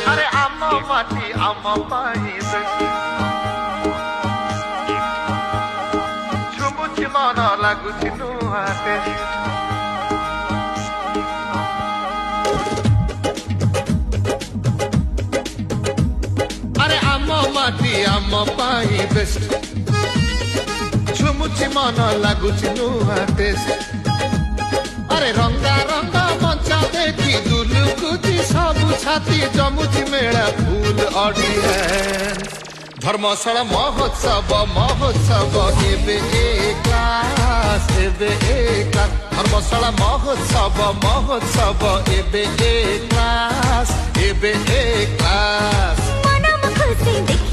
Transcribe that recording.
अरे आम माटी आम छुमुची मन लगुची नुआते अरे आम माटी आम बेस्ट छुमुची मन लगुची नुआते अरे रंगा रंगा मंचा देखी दुलुकुची सबु छाती जमुची मेला फूल ऑडियंस धर्मशाला महोत्सव महोत्सव एबे एक क्लास धर्मशाला महोत्सव महोत्सव एबे एक क्लास मनम खुशी